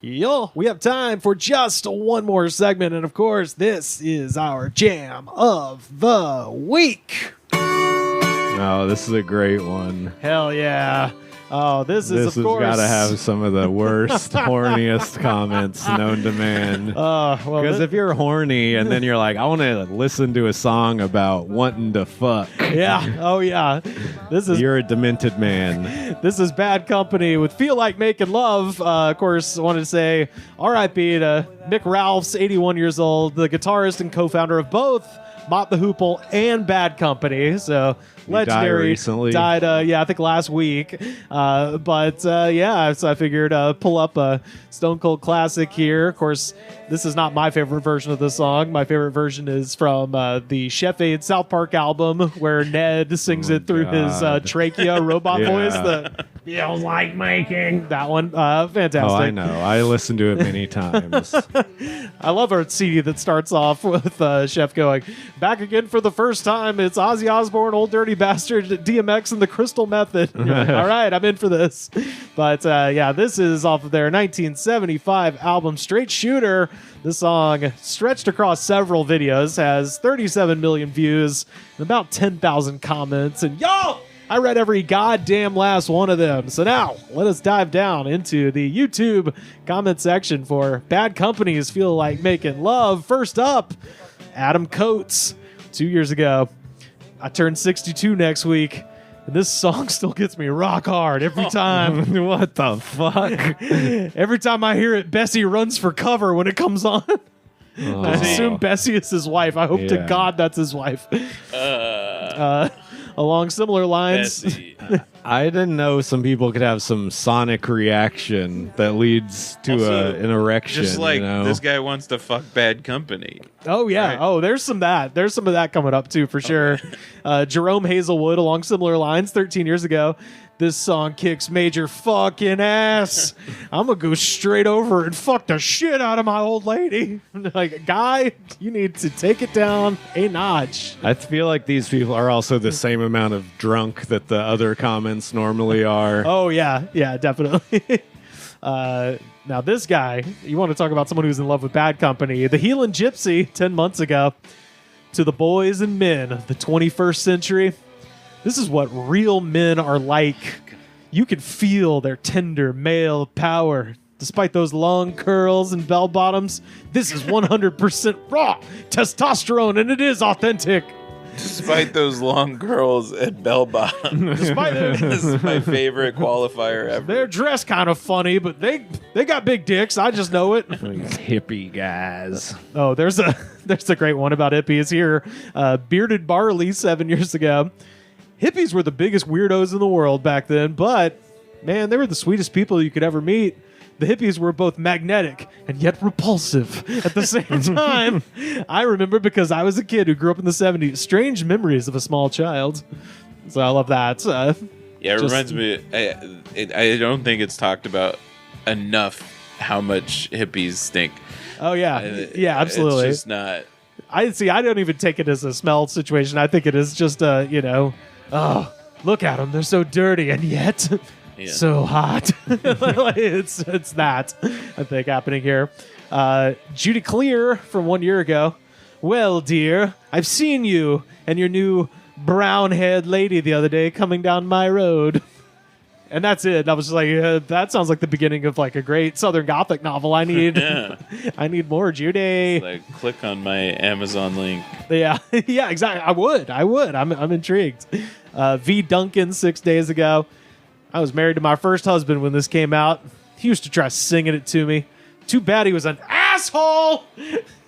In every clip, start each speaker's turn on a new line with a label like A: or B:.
A: Yo, we have time for just one more segment, and of course, this is our jam of the week.
B: Oh, this is a great one.
A: Hell yeah. Oh, this
B: has got to have some of the worst, horniest comments known to man. Because if you're horny and then you're like, I want to listen to a song about wanting to fuck.
A: Yeah. Oh, yeah.
B: You're a demented man.
A: This is Bad Company with Feel Like Makin Love. Of course, I wanted to say R.I.P. to Mick Ralphs, 81 years old, the guitarist and co-founder of both Mott the Hoople and Bad Company. So legendary. Died I think last week. So I figured pull up a Stone Cold classic here. Of course, this is not my favorite version of the song. My favorite version is from the Chef Aid South Park album, where Ned sings it through his trachea robot voice. The feels like making that one. Fantastic.
B: Oh, I know. I listened to it many times.
A: I love our CD that starts off with Chef going, back again for the first time. It's Ozzy Osbourne, Old Dirty Bastard, DMX, and the Crystal Method. Like, all right, I'm in for this. But this is off of their 1975 album Straight Shooter. This song, stretched across several videos, has 37 million views and about 10,000 comments. And I read every goddamn last one of them. So now, let us dive down into the YouTube comment section for Bad Company's Feel Like Makin Love. First up, Adam Coates. 2 years ago, I turned 62 next week, and this song still gets me rock hard every time.
B: What the fuck?
A: Every time I hear it, Bessie runs for cover when it comes on. I assume Bessie is his wife. I hope to God that's his wife. Along similar lines.
B: I didn't know some people could have some sonic reaction that leads to an erection.
C: Just like this guy wants to fuck Bad Company.
A: Oh, yeah. Right? Oh, there's some of that coming up, too, for sure. Jerome Hazelwood, along similar lines, 13 years ago. This song kicks major fucking ass. I'm going to go straight over and fuck the shit out of my old lady. Like, guy, you need to take it down a notch.
B: I feel like these people are also the same amount of drunk that the other comments normally are.
A: Oh, yeah. Yeah, definitely. Now, this guy, you want to talk about someone who's in love with Bad Company. The Healing Gypsy, 10 months ago. To the boys and men of the 21st century. This is what real men are like. You can feel their tender male power. Despite those long curls and bell bottoms, this is 100% raw testosterone, and it is authentic.
C: Despite those long curls and bell bottoms. This is my favorite qualifier ever.
A: They're dressed kind of funny, but they got big dicks. I just know it.
B: Hippie guys.
A: Oh, there's a great one about hippies here. Bearded Barley, 7 years ago. Hippies were the biggest weirdos in the world back then, but, man, they were the sweetest people you could ever meet. The hippies were both magnetic and yet repulsive at the same time. I remember, because I was a kid who grew up in the 70s, strange memories of a small child. So I love that.
C: It reminds me, I don't think it's talked about enough how much hippies stink.
A: Oh, yeah. Yeah, absolutely.
C: It's just not...
A: I don't even take it as a smell situation. I think it is just, oh, look at them. They're so dirty and yet so hot. it's that, I think, happening here. Judy Clear from 1 year ago. Well, dear, I've seen you and your new brown-haired lady the other day coming down my road. And that's it. And I was just like, that sounds like the beginning of like a great Southern Gothic novel. I need more Judy.
C: Like, click on my Amazon link.
A: Yeah, yeah, exactly. I would. I'm intrigued. V. Duncan, 6 days ago. I was married to my first husband when this came out. He used to try singing it to me. Too bad he was an asshole.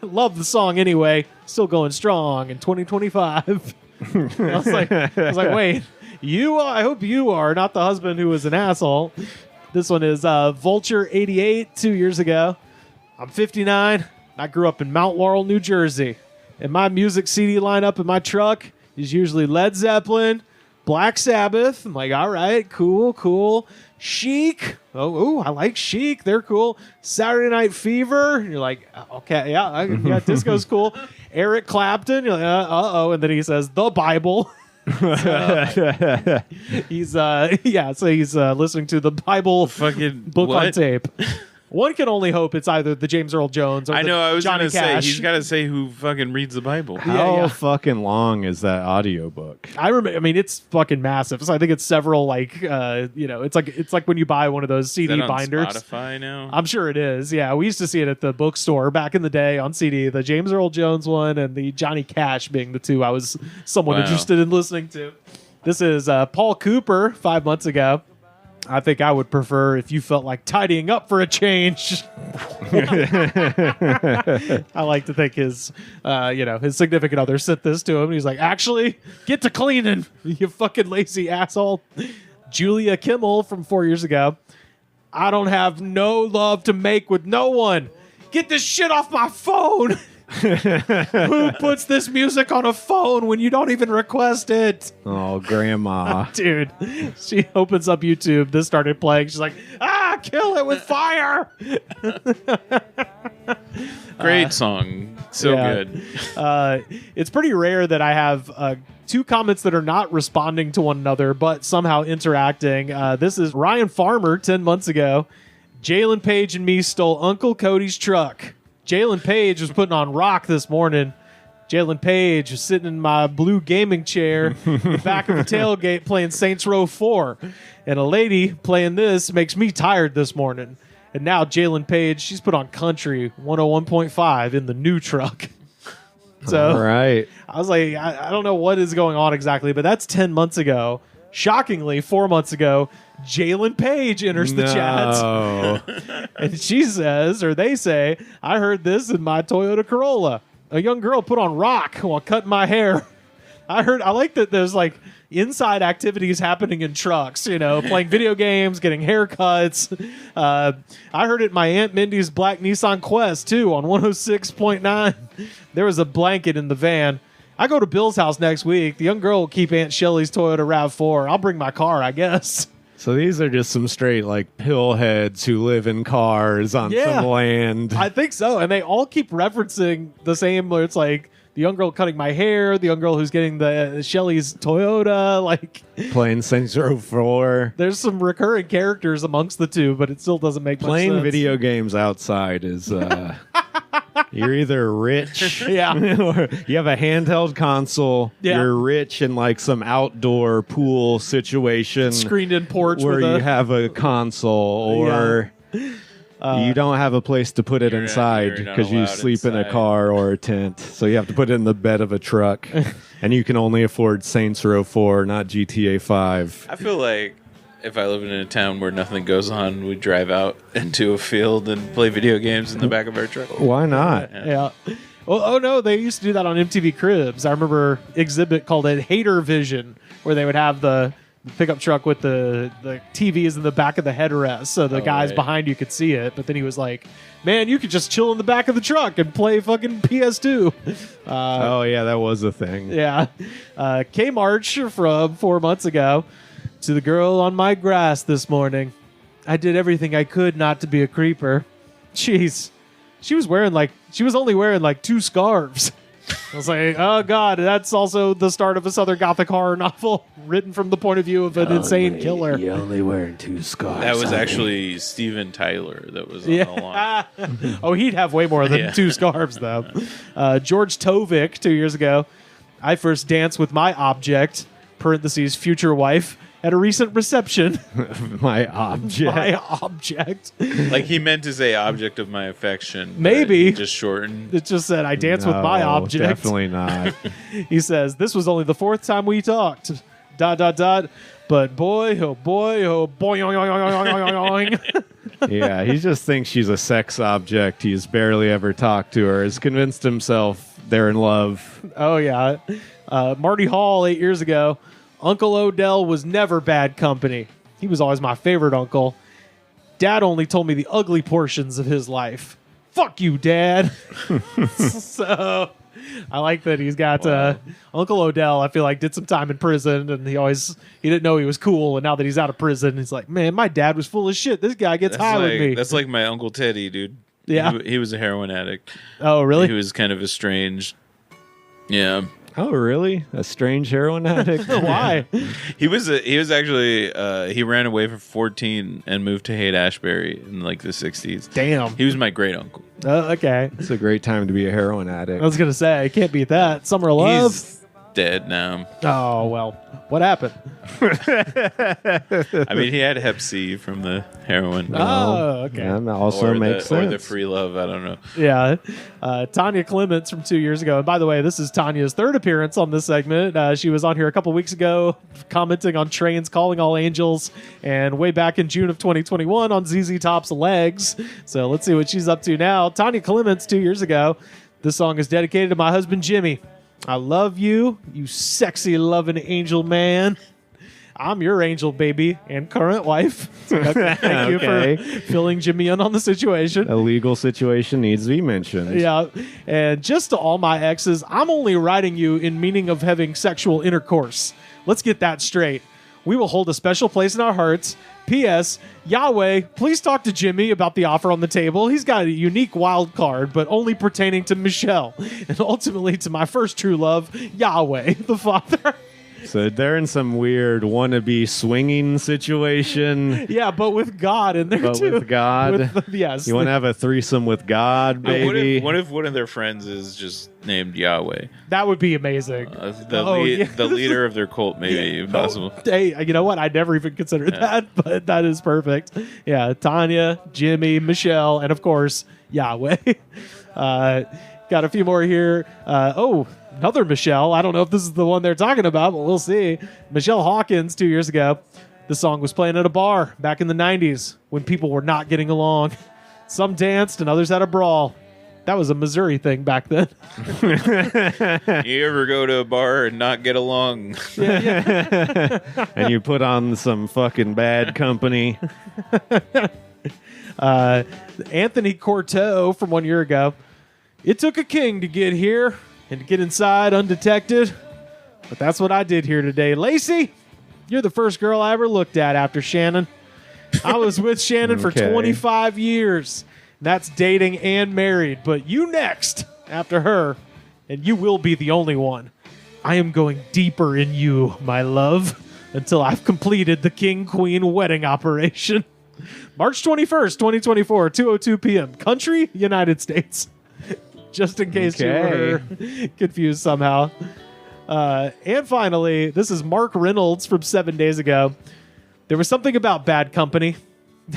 A: Love the song anyway. Still going strong in 2025. I was like, wait. I hope you are not the husband who was an asshole. This one is Vulture 88, 2 years ago. I'm 59. I grew up in Mount Laurel, New Jersey. And my music CD lineup in my truck is usually Led Zeppelin, Black Sabbath. I'm like, all right, cool. Chic. Oh, I like Chic. They're cool. Saturday Night Fever. You're like, okay, yeah, disco's cool. Eric Clapton. You're like, and then he says, the Bible. He's listening to the Bible
C: fucking
A: book on tape. One can only hope it's either the James Earl Jones or
C: I know. I was
A: Johnny
C: going to say
A: Cash.
C: he's got to say who fucking reads the Bible.
B: How fucking long is that audiobook?
A: I remember. I mean, it's fucking massive. So I think it's several it's like when you buy one of those CD
C: Is that on
A: binders.
C: Spotify now?
A: I'm sure it is. Yeah, we used to see it at the bookstore back in the day on CD. The James Earl Jones one and the Johnny Cash being the two I was somewhat interested in listening to. This is Paul Cooper 5 months ago. I think I would prefer if you felt like tidying up for a change. I like to think his significant other sent this to him. And he's like, actually, get to cleaning, you fucking lazy asshole. Julia Kimmel from 4 years ago. I don't have no love to make with no one. Get this shit off my phone. Who puts this music on a phone when you don't even request it?
B: Oh, grandma.
A: Dude, she opens up YouTube. This started playing. She's like, kill it with fire.
C: Great song. So good.
A: It's pretty rare that I have two comments that are not responding to one another, but somehow interacting. This is Ryan Farmer 10 months ago. Jalen Page and me stole Uncle Cody's truck. Jalen Page was putting on rock this morning. Jalen Page was sitting in my blue gaming chair in the back of the tailgate playing Saints Row 4. And a lady playing this makes me tired this morning. And now Jalen Page, she's put on country 101.5 in the new truck. So
B: all right.
A: I was like, I don't know what is going on exactly, but that's 10 months ago. Shockingly, 4 months ago, Jalen Page enters the chat. And she says, or they say, I heard this in my Toyota Corolla. A young girl put on rock while cutting my hair. I like that there's like inside activities happening in trucks, playing video games, getting haircuts. I heard it in my Aunt Mindy's black Nissan Quest, too, on 106.9. There was a blanket in the van. I go to Bill's house next week. The young girl will keep Aunt Shelley's Toyota RAV4. I'll bring my car, I guess.
B: So these are just some straight like pillheads who live in cars on some land.
A: I think so. And they all keep referencing the same where it's like the young girl cutting my hair, the young girl who's getting the Shelley's Toyota, like
B: playing Saints Row 4.
A: There's some recurring characters amongst the two, but it still doesn't make much sense.
B: Playing video games outside is you're either rich, or you have a handheld console. Yeah. You're rich in like some outdoor pool situation,
A: screened-in porch
B: where you have a console, or you don't have a place to put it inside because you sleep in a car or a tent, so you have to put it in the bed of a truck, and you can only afford Saints Row 4, not GTA 5.
C: I feel like if I lived in a town where nothing goes on, we'd drive out into a field and play video games in the back of our truck.
B: Why not?
A: Yeah. Oh, no, they used to do that on MTV Cribs. I remember exhibit called it Hater Vision, where they would have the pickup truck with the TVs in the back of the headrest, so the guys behind you could see it. But then he was like, man, you could just chill in the back of the truck and play fucking PS2.
B: That was a thing.
A: Yeah. K March from 4 months ago. To the girl on my grass this morning. I did everything I could not to be a creeper. Jeez. She was only wearing like 2 scarves. I was like, oh God, that's also the start of a Southern Gothic horror novel written from the point of view of an insane killer.
B: You're only wearing 2 scarves.
C: That was actually Steven Tyler that was on the line.
A: Oh, he'd have way more than 2 scarves, though. George Tovik, 2 years ago. I first danced with my object, parentheses, future wife, at a recent reception.
B: My object.
A: My object.
C: Like he meant to say object of my affection.
A: Maybe.
C: Just shortened.
A: It just said, I danced with my object.
B: Definitely not.
A: He says, this was only the 4th time we talked. ... But boy, oh boy, oh boy.
B: Yeah, he just thinks she's a sex object. He's barely ever talked to her. Has convinced himself they're in love.
A: Oh, yeah. Marty Hall, 8 years ago. Uncle Odell was never bad company. He was always my favorite uncle. Dad only told me the ugly portions of his life. Fuck you, Dad. So I like that he's got Uncle Odell. I feel like did some time in prison, and he didn't know he was cool. And now that he's out of prison, he's like, man, my dad was full of shit. This guy gets high with me.
C: That's like my Uncle Teddy, dude.
A: Yeah,
C: he was a heroin addict.
A: Oh, really?
C: He was kind of estranged. Yeah.
B: Oh, really? A strange heroin addict?
A: Why?
C: He was actually he ran away for 14 and moved to Haight-Ashbury in like the 60s.
A: Damn.
C: He was my great uncle.
A: Okay.
B: It's a great time to be a heroin addict.
A: I was going to say, I can't beat that. Summer of Love.
C: He's dead now.
A: Oh, well. What happened?
C: I mean, he had Hep C from the heroin.
A: Oh, okay.
B: That also makes sense.
C: Or the free love, I don't know.
A: Yeah. Tanya Clements from 2 years ago. And by the way, this is Tanya's third appearance on this segment. She was on here a couple weeks ago commenting on Train's Calling All Angels and way back in June of 2021 on ZZ Top's Legs. So let's see what she's up to now. Tanya Clements 2 years ago. This song is dedicated to my husband, Jimmy. I love you, you sexy, loving angel man. I'm your angel, baby, and current wife. Thank you for filling Jimmy in on the situation.
B: A legal situation needs to be mentioned.
A: Yeah, and just to all my exes, I'm only writing you in meaning of having sexual intercourse. Let's get that straight. We will hold a special place in our hearts. P.S. Yahweh, please talk to Jimmy about the offer on the table. He's got a unique wild card, but only pertaining to Michelle, and ultimately to my first true love, Yahweh, the Father.
B: So they're in some weird wannabe swinging situation.
A: Yeah, but with God in there
B: but
A: too.
B: With God?
A: Yes.
B: You want to have a threesome with God, baby?
C: What if one of their friends is just named Yahweh?
A: That would be amazing.
C: The leader of their cult, maybe, if possible.
A: Hey, you know what? I never even considered that, but that is perfect. Yeah, Tanya, Jimmy, Michelle, and of course, Yahweh. Got a few more here. Another Michelle. I don't know if this is the one they're talking about, but we'll see. Michelle Hawkins 2 years ago. The song was playing at a bar back in the 90s when people were not getting along. Some danced and others had a brawl. That was a Missouri thing back then.
C: You ever go to a bar and not get along?
A: Yeah.
B: And you put on some fucking Bad Company.
A: Anthony Corteau from 1 year ago. It took a king to get here and to get inside undetected. But that's what I did here today. Lacey, you're the first girl I ever looked at after Shannon. I was with Shannon for 25 years. That's dating and married. But you next after her. And you will be the only one. I am going deeper in you, my love, until I've completed the king-queen wedding operation. March 21st, 2024, 2:02 p.m. Country, United States. Just in case you were confused somehow. And finally, this is Mark Reynolds from 7 days ago. There was something about Bad Company.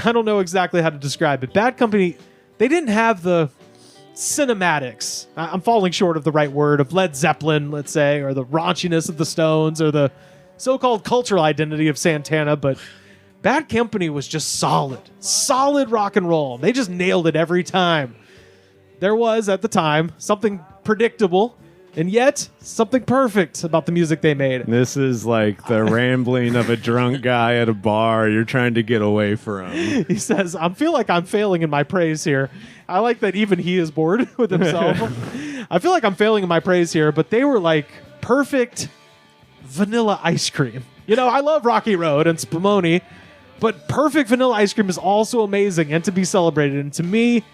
A: I don't know exactly how to describe it. Bad Company, they didn't have the cinematics. I'm falling short of the right word, of Led Zeppelin, let's say, or the raunchiness of the Stones, or the so-called cultural identity of Santana, but Bad Company was just solid rock and roll. They just nailed it every time. There was, at the time, something predictable, and yet something perfect about the music they made.
B: This is like the rambling of a drunk guy at a bar you're trying to get away from.
A: He says, I feel like I'm failing in my praise here. I like that even he is bored with himself. I feel like I'm failing in my praise here, but they were like perfect vanilla ice cream. You know, I love Rocky Road and Spumoni, but perfect vanilla ice cream is also amazing and to be celebrated. And to me,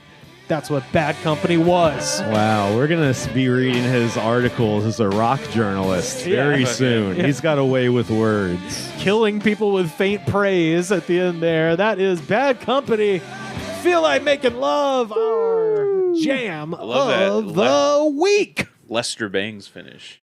A: that's what Bad Company was.
B: Wow, we're going to be reading his articles as a rock journalist very soon. Yeah. He's got a way with words.
A: Killing people with faint praise at the end there. That is Bad Company. Feel Like Making Love, our jam of the week.
C: Lester Bangs finish.